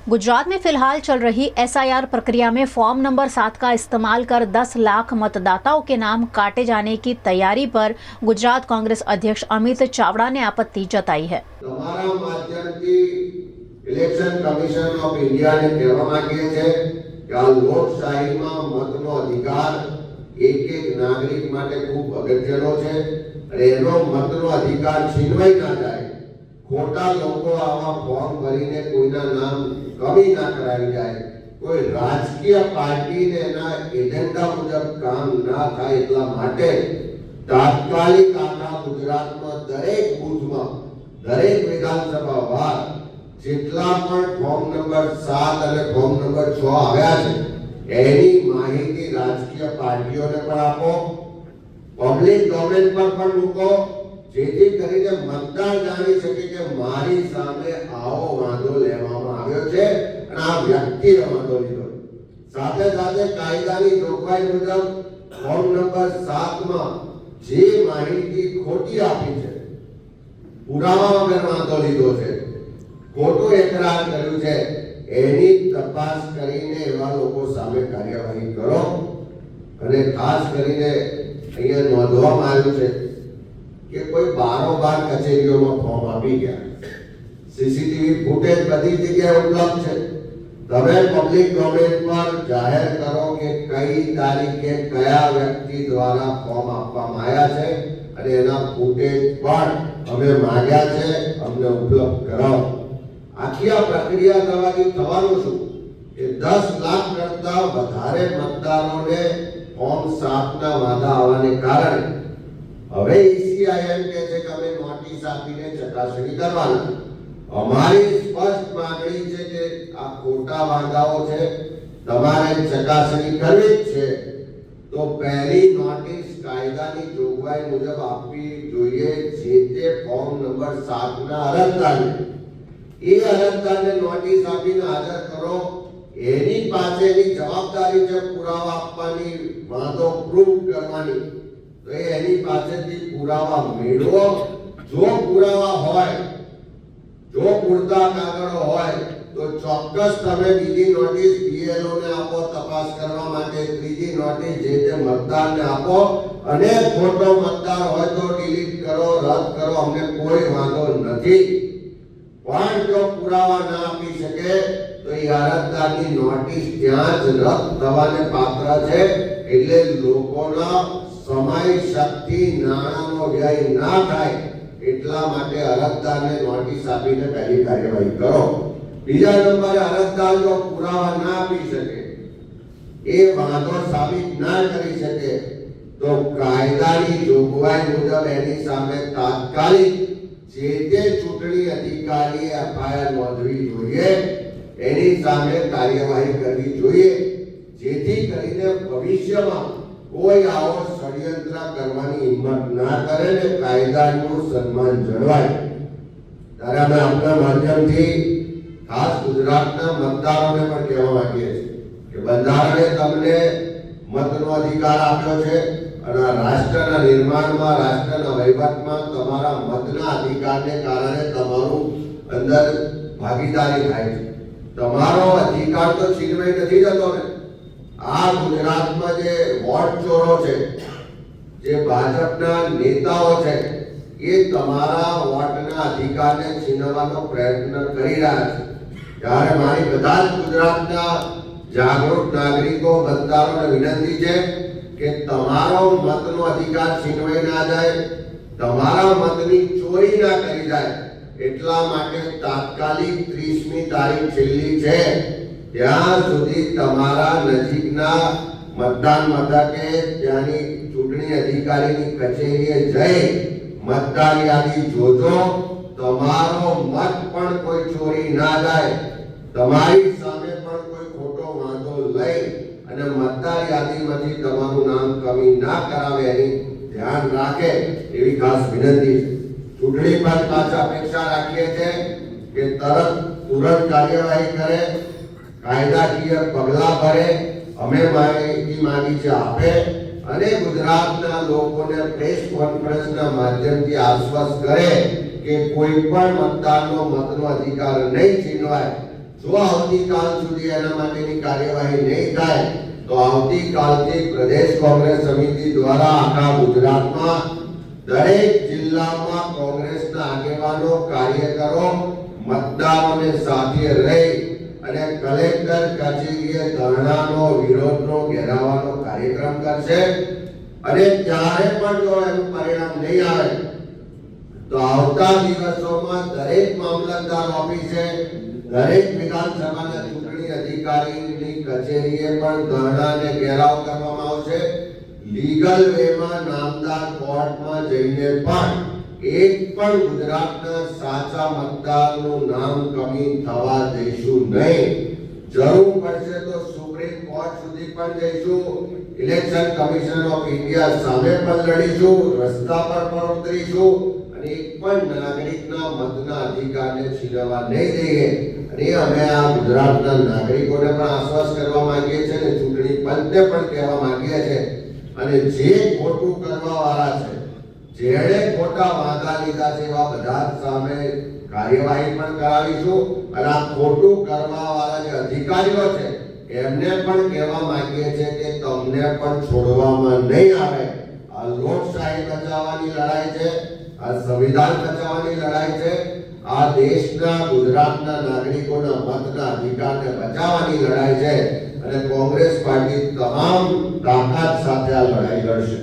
गुजरात में फिलहाल चल रही एसआईआर प्रक्रिया में फॉर्म नंबर 7 का इस्तेमाल कर 10 लाख मतदाताओं के नाम काटे जाने की तैयारी पर गुजरात कांग्रेस अध्यक्ष अमित चावड़ा ने आपत्ति जताई है। તમારા માધ્યમથી ઇલેક્શન કમિશન ઓફ ઇન્ડિયાને કહેવા માંગીએ છે કે આ લોકશાહીમાં મતનો અધિકાર એક નાગરિક માટે ખૂબ અગત્યનો છે અને એનો મતનો અધિકાર છીનવાઈ ના જાય। ખોટા લોકો આવા ફોર્મ ભરીને કોઈના નામ કમી ના કરાવી જાય, કોઈ રાજકીય પાર્ટીને એના એજન્ડા મુજબ કામ ના થાય એટલા માટે તાત્કાલિક આખા ગુજરાતમાં દરેક બૂથમાં દરેક વિધાનસભા વાર જેટલા પણ ફોર્મ નંબર 7 અને ફોર્મ નંબર 6 આવ્યા છે એની માહિતી રાજકીય પાર્ટીઓને પણ આપો, પબ્લિક ડોમેન પર પણ મૂકો, જેથી કરીને મતદાર જાણી શકે કે મારી સામે આવો વાંધો લેવામાં આવ્યો છે અને આ વ્યક્તિએ વાંધો લીધો। સાથે સાથે કાયદાની જોગવાઈ મુજબ ફોર્મ નંબર 7 માં જે માહિતી ખોટી આપી છે, પુરાવા વગર વાંધો લીધો છે, ખોટું એકરાર કર્યું છે, એની તપાસ કરીને એવા લોકો સામે કાર્યવાહી કરો। અને ખાસ કરીને અહીંયા નોંધવામાં આવ્યું છે કે कोई बारोबार कचेरीओं में फॉर्म आपी गया, सीसीटीवी फुटेज बधी जगह उपलब्ध है। तमे पब्लिक डोमेन पर जाहिर करो कि कई तारीखे कया व्यक्ति द्वारा फॉर्म आपवामां आव्या छे अने एना फुटेज पण अमे मांग्या छे, अમને उपलब्ध कराओ। आखी आ प्रक्रिया करवाथी थवानुं शुं के 10 लाख करता वधारे मतदारोने फॉर्म 7 ना वादा आववाने कारणे હવે ईसीआईएम કહે છે કે અમે નોટિસ આપીને ચકાસણી કરવાની। અમારી સ્પષ્ટ માંગણી છે કે આ ખોટા વાંધાઓ છે, તમારે ચકાસણી કરવી જ છે તો પહેલી નોટિસ કાયદાની જોગવાઈ મુજબ આપવી જોઈએ। જે તે ફોર્મ નંબર 7 ના અરજદારને એ અરજદારને નોટિસ આપીને હાજર કરો, એની પાસેની જવાબદારી છે પુરાવા આપવાની, વાંધો પ્રૂવ કરવાની। तो एनी पासेथी पुरावा मेळवो, जो पुरावा होय, जो पूरता कागळो होय तो ચોક્કસ તમે બીજી નોટિસ બીએલઓ ને આપો તપાસ કરવા માટે, ત્રીજી નોટિસ જે તે મતદારને આપો અને ખોટો મતદાર હોય તો ડિલીટ કરો, રદ કરો, અમને કોઈ વાંધો નથી। પણ જો પુરાવા ના આપી શકે તો એ અરજદારની નોટિસ ત્યાં જ રદ થવાને પાત્ર છે। એટલે લોકોના समय शक्ति नाणानो व्यय ना थाय એટલા માટે અરજદારને નોટિસ આપીને પહેલી કાર્યવાહી કરો। બીજા નંબરે અરજદાર જો પુરાવા ના આપી શકે, એ વાંધો સાબિત ના કરી શકે તો કાયદાની જોગવાઈ મુજબ એની સામે તાત્કાલિક જે તે ચૂંટણી અધિકારીએ એફઆઈઆર નોંધવી જોઈએ, એની સામે કાર્યવાહી કરવી જોઈએ, જેથી કરીને ભવિષ્યમાં कोई आवो षड्यंत्र करवानी हिम्मत ना करे ने कायदानुं सन्मान जळवाय। त्यारे अमे आपणा माध्यमथी खास गुजरातना मतदारोने पण कहेवा मागीए छीए के બંધારણે તમને मतनो अधिकार आप्यो छे અને રાષ્ટ્રના નિર્માણમાં, રાષ્ટ્રના વહીવટમાં તમારા મતના અધિકારને કારણે તમારું અંદર ભાગીદારી થાય છે। તમારો અધિકાર તો છીનવાઈ નથી જતો ને। આ ગુજરાતમાં જે વોટ ચોરો છે, જે ભાજપના नेताओ છે, એ તમારા વોટના અધિકારને છીનવવાનો પ્રયત્ન કરી રહ્યા છે। ત્યારે મારી બધા જ ગુજરાતના જાગૃત નાગરિકો, મતદારોને વિનંતી છે કે તમારો મતનો અધિકાર છીનવાઈ ના જાય, તમારા મતની ચોરી ના કરી જાય, એટલા માટે તાત્કાલિક 30મી તારીખ છેલ્લી છે ત્યાં સુધી તમારા નજીકના મતદાન મથકે ત્યાંની ચૂંટણી અધિકારીની કચેરીએ જઈ મતદાર યાદી જોજો। તમારો મત પણ કોઈ ચોરી ના જાય, તમારી સામે પણ કોઈ ખોટો વાંધો લઈ અને મતદાર યાદીમાંથી તમારું નામ કમી ના કરાવે એની ધ્યાન રાખે એવી ખાસ વિનંતી છે। ચૂંટણી પંચ પાસે અપેક્ષા રાખીએ છીએ કે तुरंत कार्यवाही करे, कायदाकीय पगला भरे, अमे माहिती मांगी छे आपे અને ગુજરાતના લોકોને પ્રેસ કોન્ફરન્સના માધ્યમથી આશ્વસ્ત કરે કે કોઈ પણ મતદારનો મતનો અધિકાર નહીં છીનવાય। જો આવતીકાલ સુધી એના માટેની કાર્યવાહી નહીં થાય તો આવતીકાલથી પ્રદેશ કોંગ્રેસ સમિતિ દ્વારા આખા ગુજરાતમાં દરેક જિલ્લામાં કોંગ્રેસના આગેવાનો કાર્યકરો મતદારોને સાથે રહી અને કલેક્ટર કચેરીએ ધરણાનો વિરોધનો ઘેરાવાનો કાર્યક્રમ કરશે અને જ્યારે પણ જો એનું પરિણામ નહીં આવે તો આવતા દિવસોમાં દરેક મામલતદાર ઓફિસે દરેક વિધાનસભાના ચૂંટણી અધિકારીની કચેરીએ પણ ધરણા અને ઘેરાવ કરવામાં આવશે. લીગલ વેમાં નામદાર કોર્ટમાં જઈને પણ એક પણ ગુજરાતના સાચા મતદારનું નામ કમી થવા દઈશું નહીં. જરૂર પડશે તો સુપ્રીમ કોર્ટ સુધી પણ જઈશું, ઇલેક્શન કમિશન ઓફ ઇન્ડિયા સામે પણ લડીશું, રસ્તા પર પણ ઉતરીશું અને એક પણ નાગરિકના મતના અધિકારને છીનવવા નહીં દઈએ. અને અમે આ ગુજરાતના નાગરિકોને પણ આશ્વાસ કરવા માંગીએ છીએ અને ચૂંટણી પંચને પણ કહેવા માંગીએ છીએ અને જે ખોટું કરવા વાળા છે, જેણે ખોટા વાંધા લીધા છે એવા બધા જ સામે કાર્યવાહી પણ કરાવીશું અને આ ખોટું કરવા વાળા જે અધિકારીઓ છે એમને પણ કહેવા માંગીએ છીએ કે તમને પણ છોડવામાં નહીં આવે. આ લોકશાહી બચાવવાની લડાઈ છે, આ સંવિધાન બચાવવાની લડાઈ છે, આ દેશના ગુજરાતના નાગરિકોના મતના અધિકારને બચાવવાની લડાઈ છે અને કોંગ્રેસ પાર્ટી તમામ તાકાત સાથે આ લડાઈ લડશે.